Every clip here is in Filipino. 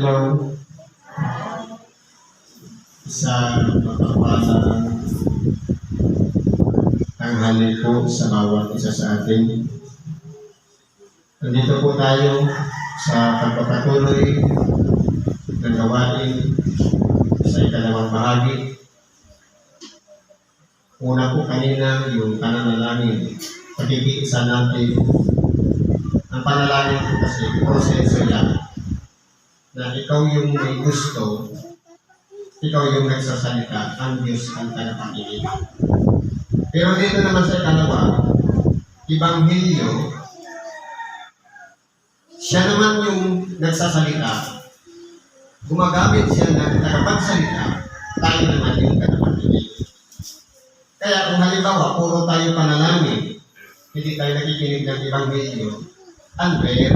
adlaw sa mapagpalang tanghali po sa bawat isa sa atin. Nandito po tayo sa pagpapatuloy ng gawain sa ikalawang bahagi. Una po kanina yung pananalangin, pag-iisa natin. Ang panalangin po kasi proseso yan na ikaw yung may gusto, ikaw yung nagsasalita, ang Diyos ang tagapakinig. Pero dito naman sa ikalawa, Ebanghelyo, siya naman yung nagsasalita, gumagamit siya ng tagapagsalita, tayo naman yung tagapakinig. Kaya kung halimbawa, puro tayo panalangin, hindi tayo nakikinig ng Ebanghelyo, unfair.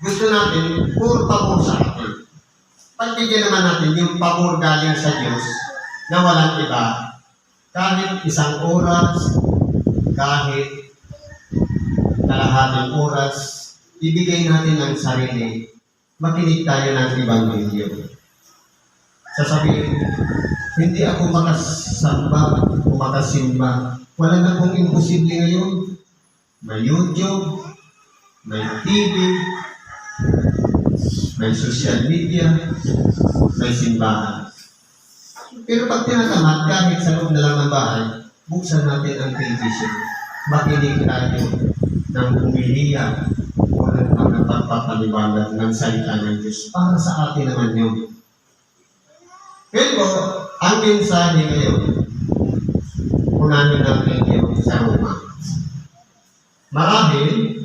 Gusto natin, puro pabor sa atin. Pagbigyan naman natin yung pabor galing sa Diyos na walang iba. Kahit isang oras, kahit kalahating oras, ibigay natin ang sarili. Makinig tayo ng Ebanghelyo. Sasabihin, hindi ako makasamba o makasimba. Wala na kong imposible ngayon. May YouTube, may TV, may social media, may simbahan. Pero pag tinatamad, kahit sa loob na lang ng bahay, buksan natin ang television. Makinig tayo ng umiliya o ng mga pagpapaliwanag ng salita ng Diyos. Para sa atin naman yun. Pero ang mensahe ngayon, unahin natin yung sa Roma. Marahil,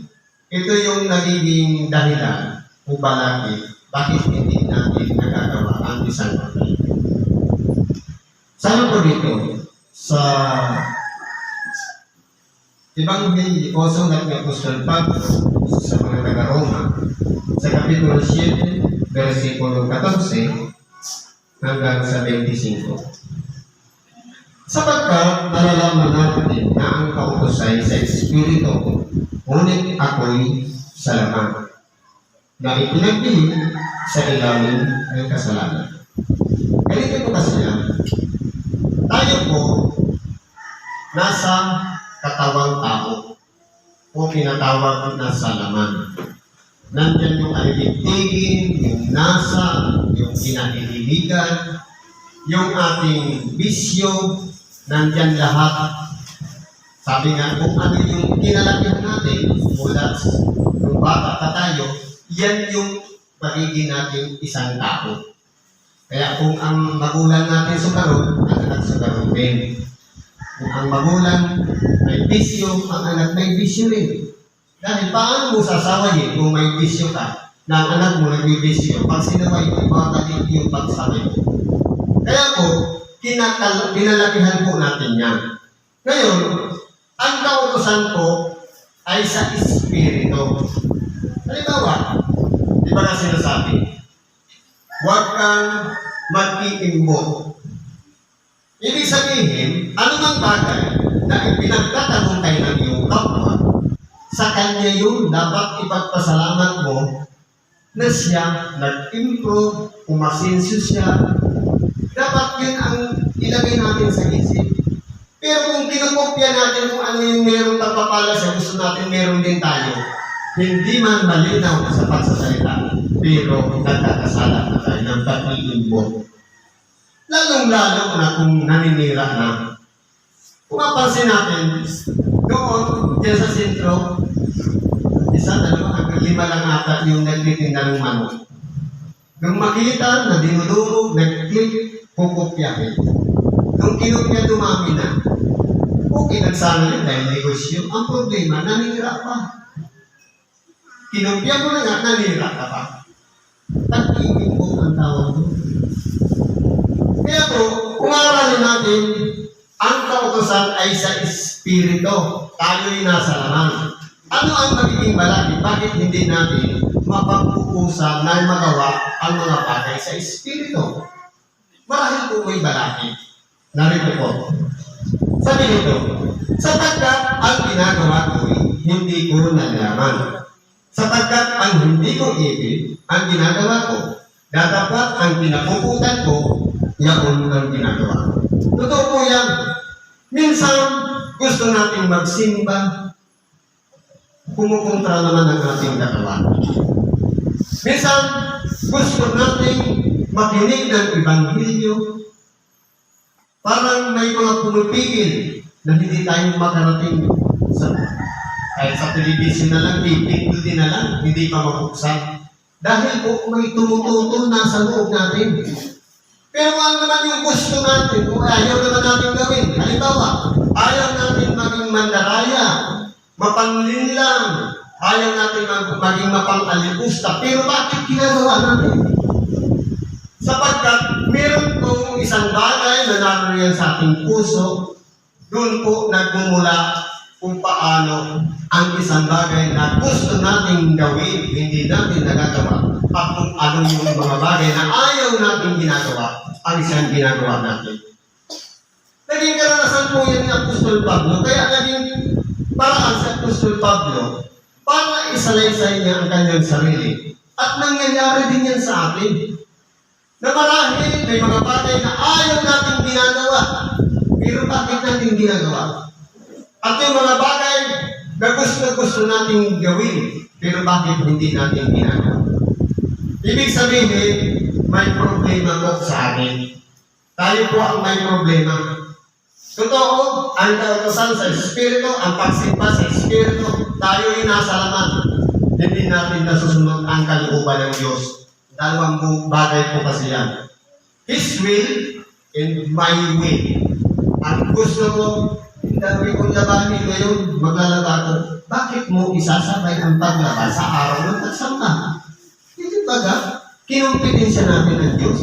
ito yung nagiging dahilan o bakit hindi natin nagagawa ang isang bagay. Sana po dito, sa Ebanghelyo o sulat ng Apostol Pablo sa mga taga-Roma, sa Kapitulo 7, versikulo 14, hanggang sa 25. Sapagkat nalalaman natin na ang kautos ay sa Espiritu, ngunit ako'y sa laman, na ipinagpili sa ilalim ng kasalanan. Ganito po kasi yan. Tayo po nasa katawang tao o pinatawag na sa laman. Nandyan yung aliligtigin, yung nasa, yung kinahihiligan, yung ating bisyo, nandyan lahat. Sabi nga, kung ano yung kinalakihan natin, mula nung bata pa tayo, yan yung magiging natin isang tao. Kaya kung ang magulang natin sukaron, ang anak sukaron din. Kung ang magulang may bisyo, ang anak may bisyo rin. Dahil paano mo sasawayin kung may bisyo ka na ang anak mo nagbibisyo? Pag sinaway mo, makakalit yung pagsaway mo. Kaya po, kinalakihan po natin yan. Ngayon, ang kautosan po ay sa Espiritu. Halimbawa, di ba na sinasabi, huwag kang mag-iimbot. Ibig sabihin, anumang bagay na ipinagtatanungkay ng iyong kapwa, sa kanya yun dapat ipagpasalamat mo na siya nag-improve, umasinso siya. Dapat yun ang ilagay natin sa isip. Pero kung kinukopya natin kung ano yung merong pagpapala sa gusto natin, meron din tayo. Hindi man malinaw sa pagsasalita, pero nagkakasala na tayo ng pag-iimbot. Lalong-lalo na kung naninira na. Kung mapansin natin, doon, dyan sa sentro, isa, dalawa, hanggang 5 lang ata yung nagtitinda ng manok. Nung makita na dinudurog, nag-click, kukopyahin. Nung kinopya, dumami na. Okay, nagsama yun dahil negosyo. Ang problema, nanira pa. Kinopya mo na nga, nanira ka pa. Tag-ibig po ang tawag mo. Kaya po, kung aralin natin, ang kautosan ay sa Espiritu. Tayo'y nasa laman. Ano ang magiging balakid? Bakit hindi natin mapag-uusa na magawa ang mga bagay sa Espiritu? Marahil po may balakid. Narito po. Sabi nito, sapagkat ang ginagawa ko'y hindi ko nalaman. Sapagkat ang hindi ko ibig, ang ginagawa ko, datapwat ang pinapuputan ko, yaon ang ginagawa ko. Totoo po yan. Minsan, gusto nating magsimba, kumukontra naman ang ating katawan. Minsan, gusto nating makinig ng Ebanghelyo, parang may mga pumipigil na hindi tayo makarating sa kahit sa television na lang, pipindutin na lang, hindi pa mabuksan. Dahil po may tumututo na sa loob natin. Pero ano naman yung gusto natin, kung ayaw naman natin gawin. Halimbawa, ayaw natin maging mandaraya, mapanlinlang, ayaw natin maging mapang-alipusta. Pero bakit ginagawa natin? Sapagkat meron pong isang bagay na naroon sa ating puso, doon po nagmumula kung paano ang isang bagay na gusto nating gawin, hindi natin nagagawa, at kung ano yung mga bagay na ayaw natin ginagawa, ang isang ginagawa natin. Naging karanasan po yan ni Apostol Pablo, kaya naging paraan sa Apostol Pablo para isalaysay niya ang kanyang sarili. At nangyayari din yan sa atin. Na marahil may mga bagay na ayaw natin ginagawa, pero bakit natin ginagawa? At yung mga bagay na gusto natin gawin, pero bakit hindi natin ginagawa? Ibig sabihin, may problema po sa amin. Tayo po ang may problema. Totoo, ang kautosan sa Espiritu, ang pagsimba sa Espiritu, tayo ay nasa laman. Hindi natin nasusunod ang kalooban ng Diyos. Dalawang bagay po kasi yan. His will and my will. Ang gusto mo, dami kong labanin ngayon, maglalaba ko. Bakit mo isasabay ang paglaba sa araw ng pagsamba? Hindi ba ga? Kinumpitensya natin ng Diyos.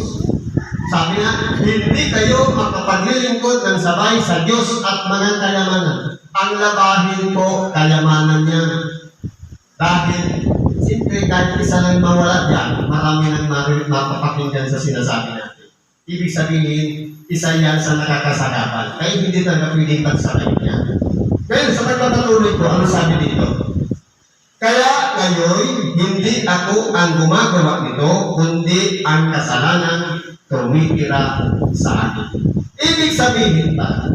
Sabi na, hindi kayo makapaglilingkod ng sabay sa Diyos at mga kayamanan. Ang labahin po, kayamanan niya. Dahil, siyempre, kahit isa lang mawala dyan, marami nang mapapakinggan sa sinasabi natin. Ibig sabihin, isa yan sa nakakasagapan. Kaya hindi talaga pwedeng pagsabay niya. Pero sa pagpapatuloy ko, ano sabi dito? Kaya ngayon, hindi ako ang gumagawa nito, kundi ang kasalanan tumitira sa akin. Ibig sabihin ba,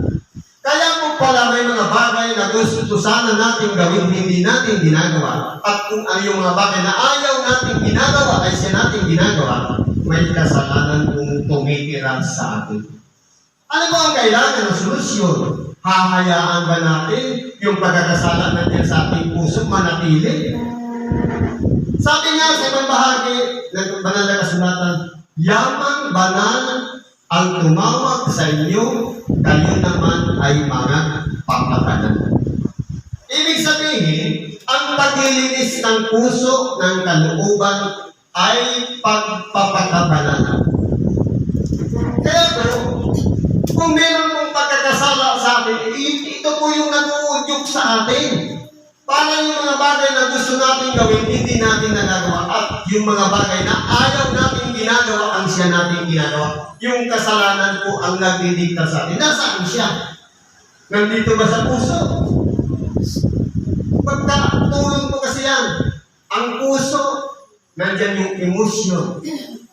kaya po pala may mga bagay na gusto sana natin gawin, hindi natin ginagawa. At kung ano yung mga bagay na ayaw natin ginagawa, ay siya natin ginagawa, may kasalanan kung tumitira sa atin. Ano ba ang kailangan ng solusyon? Hahayaan ba natin yung pagkakasala natin sa ating puso manatili? Sabi nga sa ibang bahagi ng banal na kasulatan, yaman banal ang tumawag sa inyo, kayo naman ay mga papatanan. Ibig sabihin, ang paglilinis ng puso ng kalooban ay pagpapakabalanan. Kaya po, kung meron pong pagkakasala sa atin, ito po yung nag-uudyok sa atin. Para yung mga bagay na gusto natin gawin, hindi natin nagagawa. At yung mga bagay na ayaw natin ginagawa, ang siya natin ginagawa. Yung kasalanan po ang nagdidikta sa atin. Nasaan siya? Nandito ba sa puso? Pagkatulong po kasi yan. Ang puso, nandyan yung emosyon.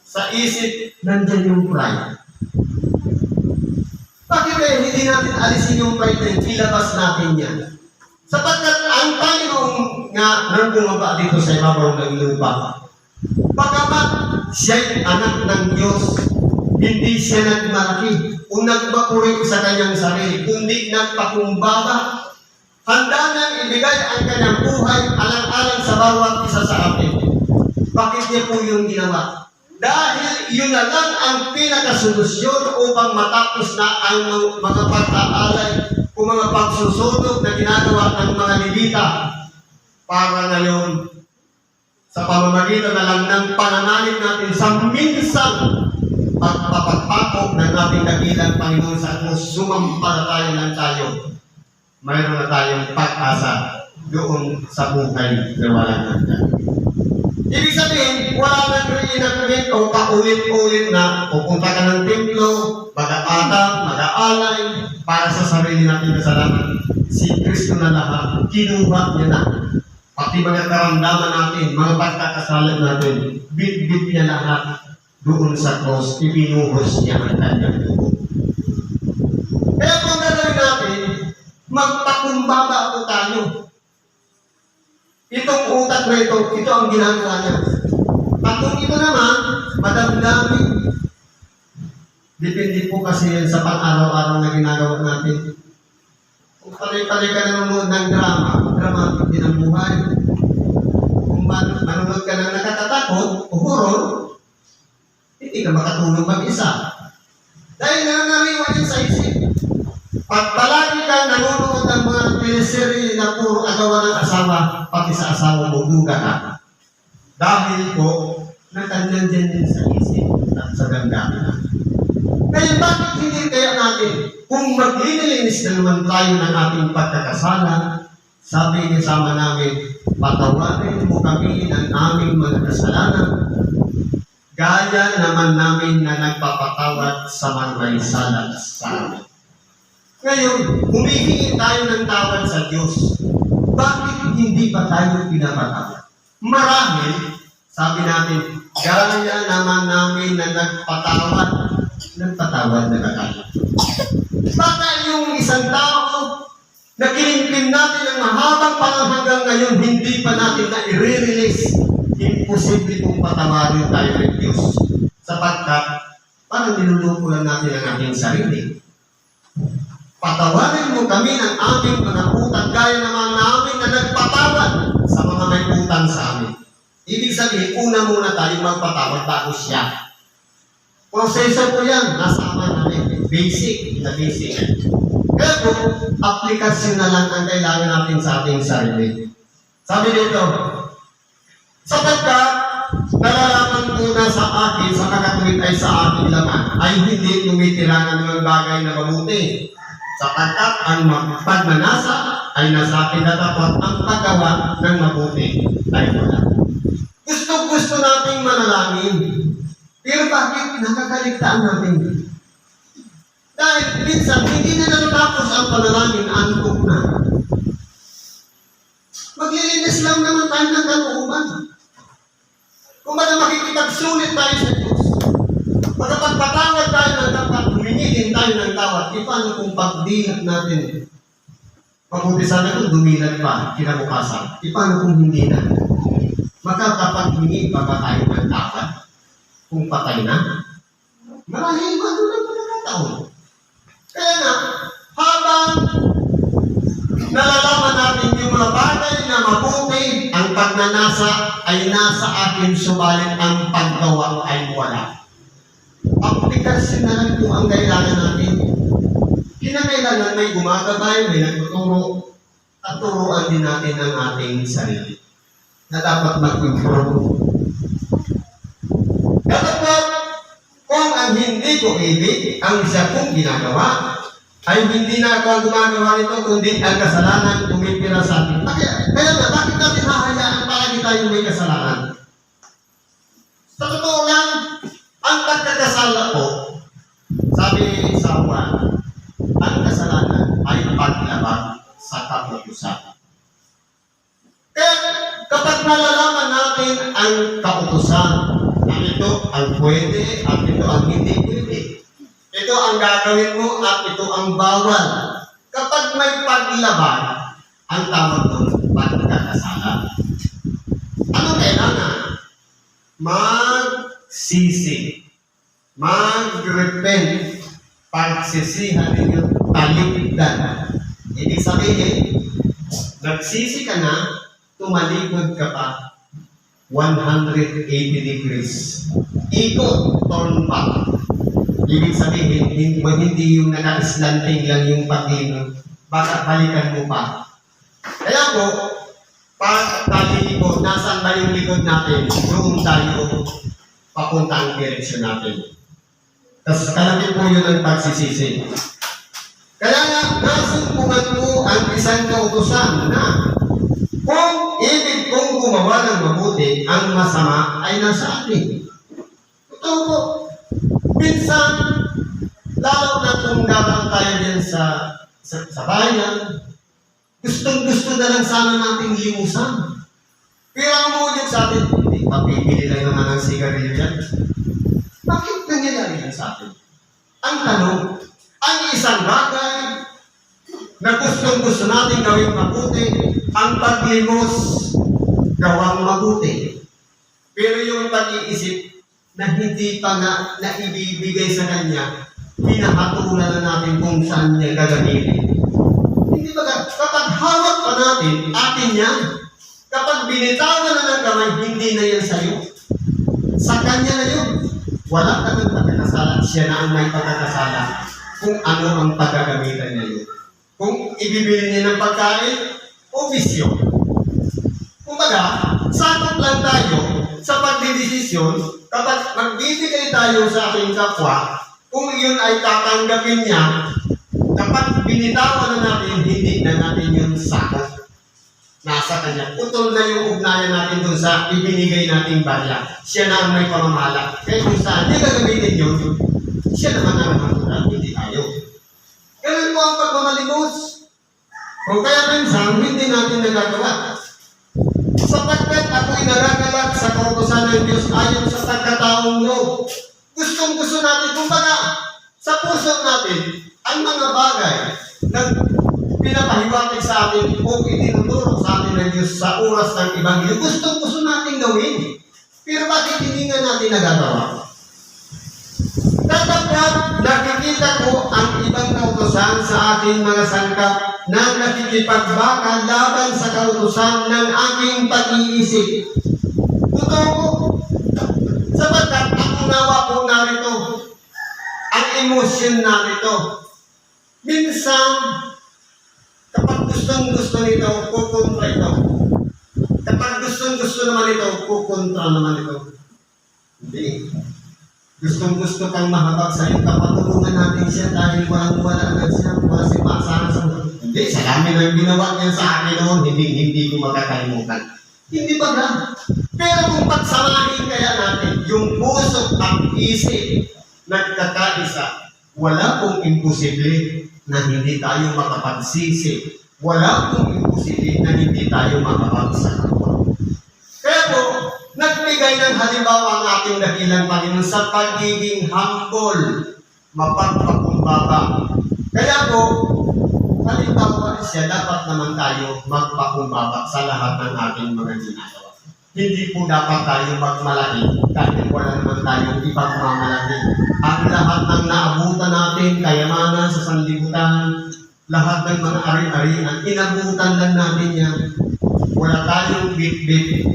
Sa isip, nandyan yung pride. Bakit kaya hindi natin alisin yung pride na ilabas natin yan? Sapagkat ang Panginoon nga nang bumaba dito sa ibabaw ng lupa, pagkamat siya'y anak ng Diyos, hindi siya nagmalaki o nagbakurik sa kanyang sarili, kundi nagpakumbaba. Handa nang ibigay ang kanyang buhay alang-alang sa bawat isa sa atin. Bakit niya po yung ginawa? Dahil yun na lang ang pinakasolusyon upang matapos na ang mga pagkaalay o mga pagsusunog na ginagawa ng mga Levita para ngayon sa pamamagitan na lang ng pananalig natin sa minsang pagpapagpapok ng ating dakilang Panginoon sa krus, sumampalataya lang tayo. Mayroon na tayong pag-asa doon sa buhay na walang hanggan. Ibig sabihin, wala nang reinagrit o paulit-ulit na pupunta ka ng templo, mag-aatang, mag-aalay, para sa sarili natin kasalanan. Si Kristo na lahat, kinuha niya na. Pati mga karamdaman natin, mga pagkakasalan natin, bit-bit niya lahat doon sa cross, ibinuhos niya ang kanyang dugo. Kaya kung gagawin natin, magpakumbaba po tayo. Itong utak na ito ang ginagawa niya. At kung ito naman, madamdami. Depende po kasi yan sa pang-araw-araw na ginagawa natin. Kung pali-pali ka nanonood ng dramatic din ang buhay. Kung manonood ka ng nakakatakot o horror, hindi ka makatulog mag-isa. Dahil nananariwan yun sa isip. Pag palagi ka nanonood ng mga teleserye na puro agawan ng asawa, pati sa asawa mo, duga ka. Dahil po, nakanyan din sa isip at sa damdamin natin. Kaya bakit hindi kaya natin, kung maglilinis na naman tayo ng ating pagkakasala, sabi kasama namin, patawarin mo kami ng aming mga kasalanan, gaya naman namin na nagpapatawad sa mga may sala sa amin. Ngayon, humihingi tayo ng tawad sa Diyos. Bakit hindi pa tayo pinapatawad? Marahil, sabi natin, gaya naman namin na nagpatawad na tayo. Baka yung isang tao na kinimkim natin ng mahabang panahon hanggang ngayon, hindi pa natin na i-release, imposible kong patawarin tayo ng Diyos. Sapagkat, parang niluluko lang natin ang ating sarili. Patawarin mo kami ng aming mga utang, gaya naman namin na nagpatawad sa mga may utang sa amin. Ibig sabihin, una muna tayo magpatawad bago siya. Proseso po yan, nasama namin. Basic na basic. Kaya po, aplikasyon na lang ang kailangan natin sa ating sarili. Sabi dito, sapagkat nalalaman ko na sa akin, sa kakatuwid ay sa akin laman, ay hindi tumitirangan ng bagay na mabuti. Sapagkat ang pagmanasa ay nasa akin na dapat ang paggawa ng mabuti ay wala. Gusto nating manalangin. Pero bakit nakakaligtaan natin? Dahil minsan, hindi na natatapos ang panalangin, antok na. Maglilinis lang naman tayo ng kalooban. Kung baga makikipagsulit tayo sa Diyos, magkapagpatawad tayo ng dapat, humingi tayo ng tawad, paano kung pagdilat natin? Mabuti sana kung dumilat pa, kinabukasan. Paano kung hindi na? Magkakapaghingi pa ba tayo ng tawad? Kung patay na, marahil ba doon ang pagkakataon? Kaya nga, habang nalalaman natin yung mga bagay na mabuti, ang pagnanasa ay nasa atin, subalit ang paggawa ay wala. Aplikasyon na lang po ang kailangan natin. Kinakailangan may gumagabay, may nagtuturo, at turuan din natin ang ating sarili na dapat mag-improve. Dapat kung ang hindi ko ibig, ang siya kong ginagawa, ay hindi na ako ang gumagawa nito, kundi ang kasalanan tumipira sa atin. Kaya nga, bakit natin hahayaan palagi tayong may kasalanan? Sa totoo lang, ang pagkakasala po, sabi sa Juan, ang kasalanan ay paglabag sa kautusan. Kaya kapag nalalaman natin ang kautusan, ito ang pwede at ito ang hindi pwede. Ito ang gagawin mo at ito ang bawal. Kapag may paglabag, ang tawag doon, pagkakasala. Ano kailangan? Magsisi. Mag-repent. Pagsisihan ninyo, talikdan. Ibig sabihin, nagsisi ka na, tumalikod ka pa 180 degrees. Ikot, turn back. Ibig sabihin, hindi yung naka-slanting lang yung paglingon. Baka balikan mo pa. Kaya po, pag talikod, nasaan ba yung likod natin? Doon tayo papunta ang direksyon natin. Tapos kalapit po yun ang pagsisisi. Kaya nga, nasumpungan mo ang isang kautusan na kung ibig kong gumawa ng mabuti, ang masama ay nasa atin. Ito po, minsan, lalo na kung dapat tayo din sa bayan, gustong-gusto na lang sana nating limusan. Pero ang umuulit sa atin, hindi, papipili lang naman ng sigarilyo yan. Bakit nangyayari yan sa atin? Ang tanong, ang isang bagay na gusto natin gawing mabuti, ang paglimos gawang mabuti. Pero yung pag-iisip na hindi pa na naibibigay sa kanya, pinahatulan na natin kung saan niya gagamitin. Hindi ba, kapag hawak pa natin, atin yan. Kapag binitawan na ng kamay, hindi na yan sa'yo. Sa kanya na yun. Wala ka ng pagkakasala. Siya na ang may pagkakasala kung ano ang paggagamitan niya yun. Kung ibibili niya ng pagkain, o bisyo. Kumbaga, sakot lang tayo sa pagdidesisyon kapag magbibigay tayo sa ating kapwa, kung yun ay tatanggapin niya, kapag binitawan na natin, hindi na natin yun sakot. Nasa kanya. Putol na yung ugnayan natin doon sa ibinigay nating barya. Siya na ang may pamamahala. Kaya kung saan hindi gagamitin yun, siya naman ang naman, hindi tayo. Ganun po ang pagmamalimos. Kung kaya minsan, hindi natin nagagawa. Sapagkat ako'y nagagalak sa kautusan ng Diyos ayon sa pagkataong loob. Gustong-gusto natin, kumbaga, sa puso natin, ang mga bagay na pinapahiwatig sa atin o itinuturo sa atin ng Diyos sa oras ng Ebanghelyo, gustong-gusto natin gawin. Pero bakit hindi nga natin nagagawa? Kapag nakikita ko ang ibang kautusan sa aking mga sangkap na nakikipagbaka laban sa kautusan ng aking pag-iisip. Totoo ko, sapagkat ang unawa ko narito, ang emosyon narito. Minsan, kapag gustong-gusto nito, kukontra ito. Kapag gustong-gusto naman ito, kukontra naman ito. Hindi. Gustong-gusto kang mahabag sa iyo, kapatulungan natin siya dahil walang-wala na siya, wala si pasahan sa mga. Hindi, sa lamin ang ginawa niya sa akin noon, hindi ko makakalimutan. Hindi ba na? Pero kung pagsamahin kaya natin, yung puso at isip, nagkakaisa, wala pong imposible na hindi tayo makapagsisi. Wala pong imposible na hindi tayo makapagsakawa. Kaya po, nagbigay ng halimbawa ang ating dakilang Panginoon sa pagiging humble, mapagpakumbaba. Kaya po, halimbawa siya, dapat naman tayo magpakumbaba sa lahat ng ating mga ginagawa. Hindi po dapat tayo magmalaki dahil wala naman tayong ipagmamalaki. Ang lahat ng naabutan natin, kayamanan sa sanlibutan, lahat ng mga ari-arian, inabutan lang natin yan. Wala tayong bit-bit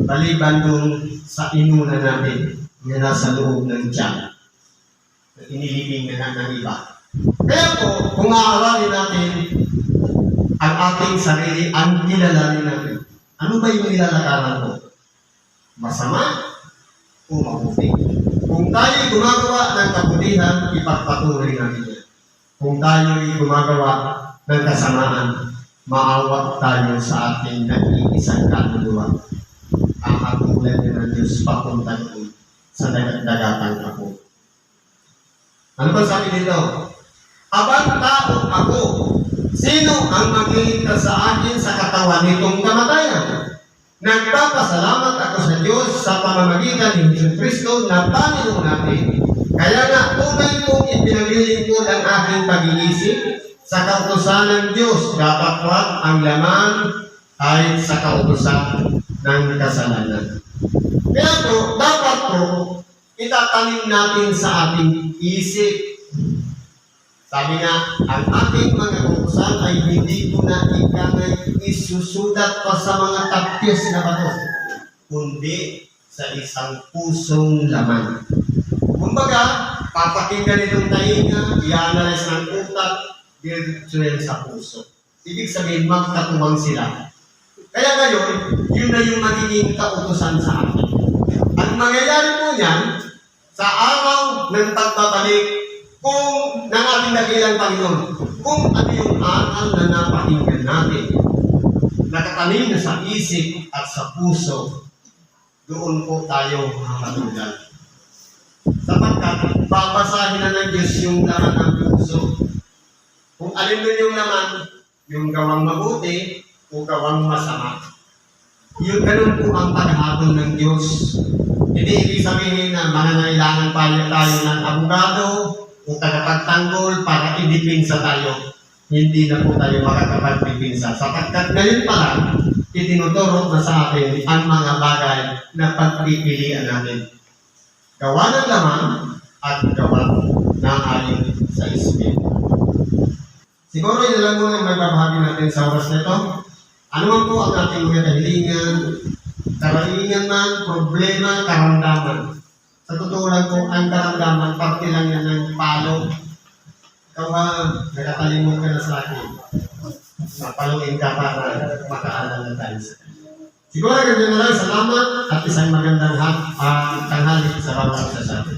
maliban doon sa inuna natin na nasa loob ng tiyan na inilibing na ng iba. Kaya po, kung aaralin natin ang ating sarili, ang kilalanin natin, ano ba yung nilalakaran ko? Masama o mabuti? Kung tayo gumagawa ng kabutihan, ipagpatuloy natin yan. Kung tayo gumagawa ng kasamaan, maawa tayo sa ating nag-iisang kaluluwa. Ang hatulan niya ng Diyos papunta doon sa dagat-dagatang ako. Ano ba sabi dito? Abang tao ako, sino ang magliligtas sa akin sa katawan nitong kamatayan? Nagpapasalamat ako sa Diyos sa pamamagitan ni Jesucristo na Panginoon natin. Kaya nga, tunay kong ipinaglilingkod ang aking pag-iisip sa kautusan ng Diyos. Dapat ang laman ay sa kautusan ng kasalanan. Kaya po, dapat po, itatanim natin sa ating isip. Sabi nga, ang ating mga kautusan ay hindi ko na ikangay isusulat pa sa mga tapyas na bato, kundi sa isang pusong laman. Kumbaga, papakinggan itong tainga, i-analyze ng utak, virtual sa puso. Ibig sabihin, magkatuwang sila. Kaya ngayon, yun na yung magiging kautusan sa atin. Ang mangyayari po niyan, sa araw ng pagbabalik, kung ng ating dakilang Panginoon, kung ano yung aral na napakinggan natin, nakatanim na sa isip at sa puso, doon po tayo makatulad. Sapagkat babasahin na ng Diyos yung laman ng puso. Kung alin doon yung laman, yung gawang mabuti o gawang masama. Yung ganun po ang paghahatol ng Diyos. Hindi ibig sabihin na manangailangan tayo ng abogado o tagapagtanggol para idipinsa tayo. Hindi na po tayo makakapagdipinsa. Sapagkat ngayon pa lang, itinuturo na sa atin ang mga bagay na pagpipilian natin. Gawa ng laman at gawa ng aling sa Espiritu. Siguro yun lang muna yung may babahagi natin sa oras na ito. Ano man po ang ating mga kahilingan, karaingan man, problema, karamdaman. Sa totoo lang po, ang karamdaman, parte lang yan ng palo. Ikaw ba, nakatalimot ka na sa akin? Mapaluin ka para makaalala tayo sa kanya. Siguro ganyan na lang, salamat at isang magandang tanghali sa bawat isa sa atin.